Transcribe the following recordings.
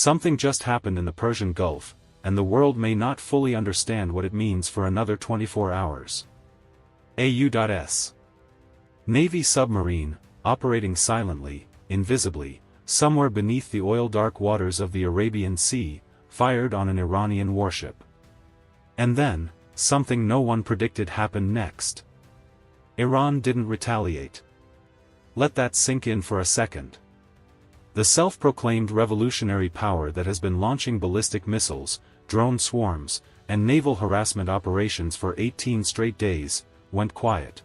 Something just happened in the Persian Gulf, and the world may not fully understand what it means for another 24 hours. AU.S. Navy submarine, operating silently, invisibly, somewhere beneath the oil-dark waters of the Arabian Sea, fired on an Iranian warship. And then, something no one predicted happened next. Iran didn't retaliate. Let that sink in for a second. The self-proclaimed revolutionary power that has been launching ballistic missiles, drone swarms, and naval harassment operations for 18 straight days, went quiet.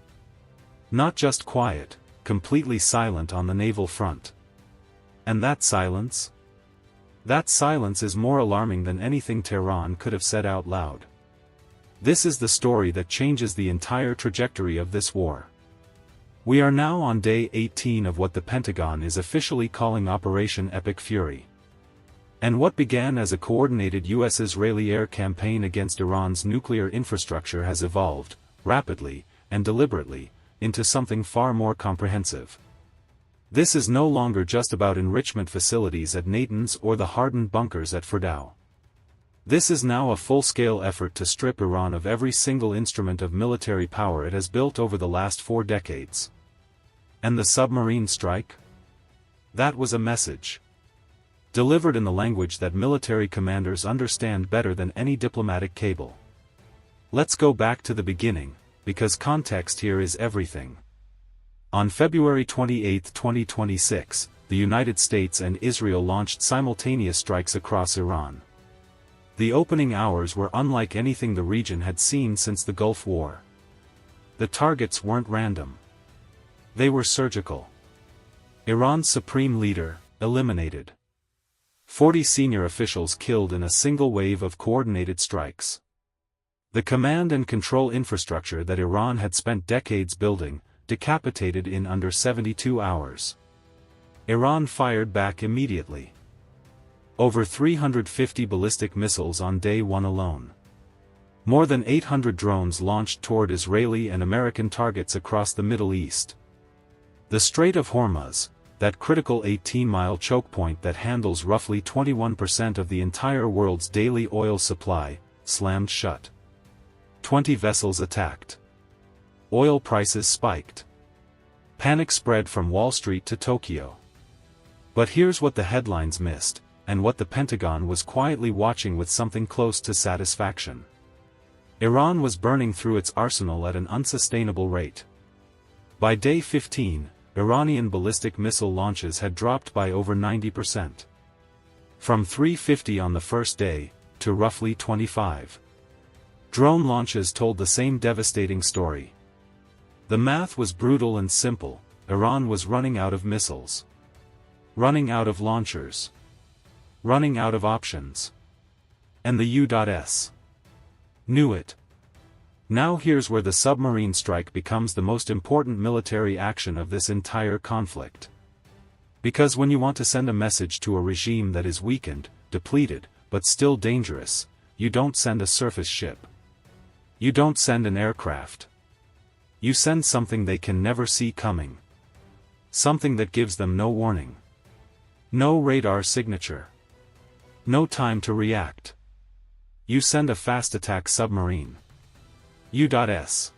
Not just quiet, completely silent on the naval front. And that silence? That silence is more alarming than anything Tehran could have said out loud. This is the story that changes the entire trajectory of this war. We are now on day 18 of what the Pentagon is officially calling Operation Epic Fury. And what began as a coordinated US-Israeli air campaign against Iran's nuclear infrastructure has evolved, rapidly, and deliberately, into something far more comprehensive. This is no longer just about enrichment facilities at Natanz or the hardened bunkers at Fordow. This is now a full-scale effort to strip Iran of every single instrument of military power it has built over the last 4 decades. And the submarine strike? That was a message. Delivered in the language that military commanders understand better than any diplomatic cable. Let's go back to the beginning, because context here is everything. On February 28, 2026, the United States and Israel launched simultaneous strikes across Iran. The opening hours were unlike anything the region had seen since the Gulf War. The targets weren't random. They were surgical. Iran's supreme leader, eliminated. 40 senior officials killed in a single wave of coordinated strikes. The command and control infrastructure that Iran had spent decades building, decapitated in under 72 hours. Iran fired back immediately. Over 350 ballistic missiles on day 1 alone. More than 800 drones launched toward Israeli and American targets across the Middle East. The Strait of Hormuz, that critical 18-mile choke point that handles roughly 21% of the entire world's daily oil supply, slammed shut. 20 vessels attacked. Oil prices spiked. Panic spread from Wall Street to Tokyo. But here's what the headlines missed, and what the Pentagon was quietly watching with something close to satisfaction. Iran was burning through its arsenal at an unsustainable rate. By day 15, Iranian ballistic missile launches had dropped by over 90%. From 350 on the first day, to roughly 25. Drone launches told the same devastating story. The math was brutal and simple: Iran was running out of missiles. Running out of launchers. Running out of options. And the U.S. knew it. Now here's where the submarine strike becomes the most important military action of this entire conflict. Because when you want to send a message to a regime that is weakened, depleted, but still dangerous, you don't send a surface ship. You don't send an aircraft. You send something they can never see coming. Something that gives them no warning. No radar signature. No time to react. You send a fast-attack submarine. U.S.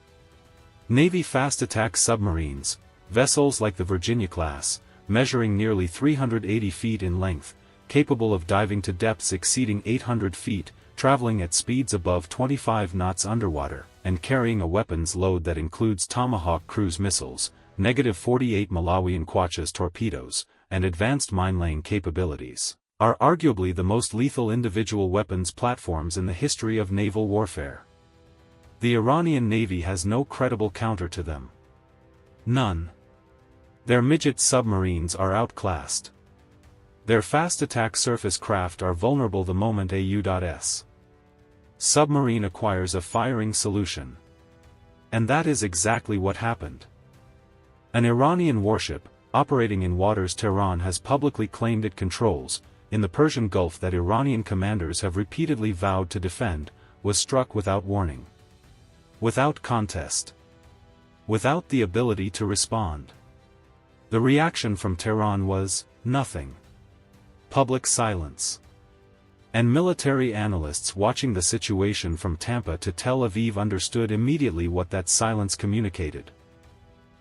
Navy fast-attack submarines, vessels like the Virginia-class, measuring nearly 380 feet in length, capable of diving to depths exceeding 800 feet, traveling at speeds above 25 knots underwater, and carrying a weapons load that includes Tomahawk cruise missiles, -48 Malawian Quachas torpedoes, and advanced mine-laying capabilities, are arguably the most lethal individual weapons platforms in the history of naval warfare. The Iranian Navy has no credible counter to them. None. Their midget submarines are outclassed. Their fast-attack surface craft are vulnerable the moment a U.S. submarine acquires a firing solution. And that is exactly what happened. An Iranian warship, operating in waters Tehran has publicly claimed it controls, in the Persian Gulf that Iranian commanders have repeatedly vowed to defend, was struck without warning. Without contest. Without the ability to respond. The reaction from Tehran was nothing. Public silence. And military analysts watching the situation from Tampa to Tel Aviv understood immediately what that silence communicated.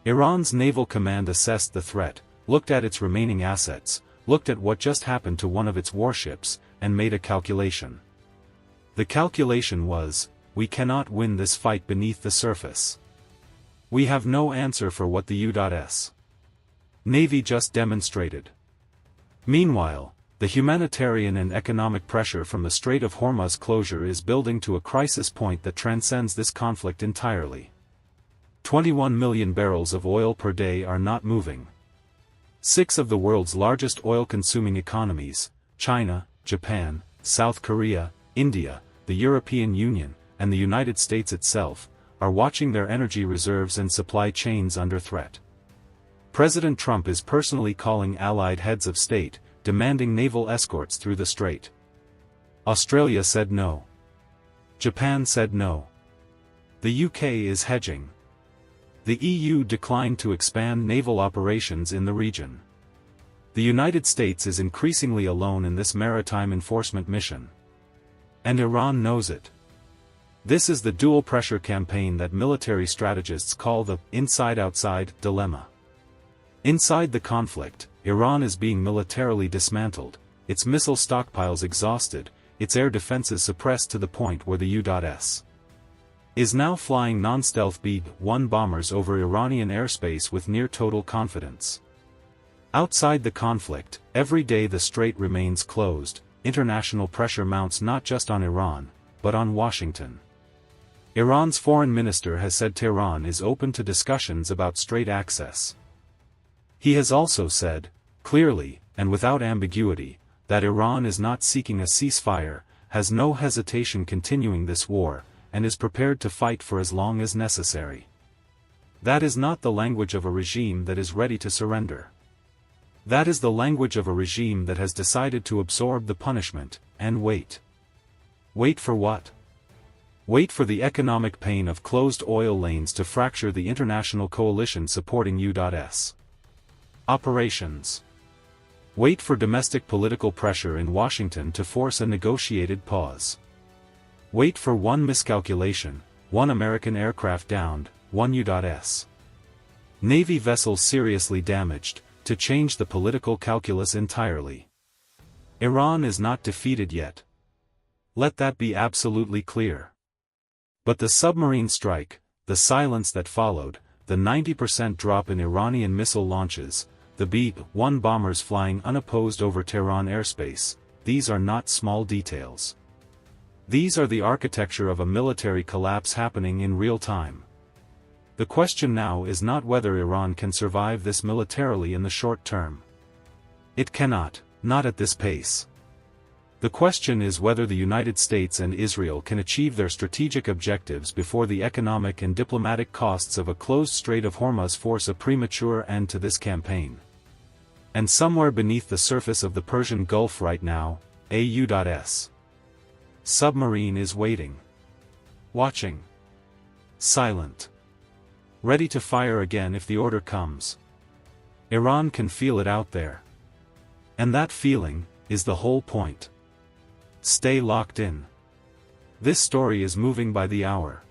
Iran's naval command assessed the threat, looked at its remaining assets, looked at what just happened to one of its warships, and made a calculation. The calculation was, we cannot win this fight beneath the surface. We have no answer for what the U.S. Navy just demonstrated. Meanwhile, the humanitarian and economic pressure from the Strait of Hormuz closure is building to a crisis point that transcends this conflict entirely. 21 million barrels of oil per day are not moving. 6 of the world's largest oil-consuming economies, China, Japan, South Korea, India, the European Union, and the United States itself, are watching their energy reserves and supply chains under threat. President Trump is personally calling allied heads of state, demanding naval escorts through the strait. Australia said no. Japan said no. The UK is hedging. The EU declined to expand naval operations in the region. The United States is increasingly alone in this maritime enforcement mission. And Iran knows it. This is the dual pressure campaign that military strategists call the inside-outside dilemma. Inside the conflict, Iran is being militarily dismantled, its missile stockpiles exhausted, its air defenses suppressed to the point where the U.S. is now flying non-stealth B-1 bombers over Iranian airspace with near-total confidence. Outside the conflict, every day the strait remains closed, international pressure mounts not just on Iran, but on Washington. Iran's foreign minister has said Tehran is open to discussions about strait access. He has also said, clearly, and without ambiguity, that Iran is not seeking a ceasefire, has no hesitation continuing this war, and is prepared to fight for as long as necessary. That is not the language of a regime that is ready to surrender. That is the language of a regime that has decided to absorb the punishment, and wait. Wait for what? Wait for the economic pain of closed oil lanes to fracture the international coalition supporting U.S. operations. Wait for domestic political pressure in Washington to force a negotiated pause. Wait for one miscalculation, one American aircraft downed, one U.S. Navy vessel seriously damaged, to change the political calculus entirely. Iran is not defeated yet. Let that be absolutely clear. But the submarine strike, the silence that followed, the 90% drop in Iranian missile launches, the B-1 bombers flying unopposed over Tehran airspace, these are not small details. These are the architecture of a military collapse happening in real time. The question now is not whether Iran can survive this militarily in the short term. It cannot, not at this pace. The question is whether the United States and Israel can achieve their strategic objectives before the economic and diplomatic costs of a closed Strait of Hormuz force a premature end to this campaign. And somewhere beneath the surface of the Persian Gulf right now, a U.S. submarine is waiting. Watching. Silent. Ready to fire again if the order comes. Iran can feel it out there. And that feeling is the whole point. Stay locked in. This story is moving by the hour.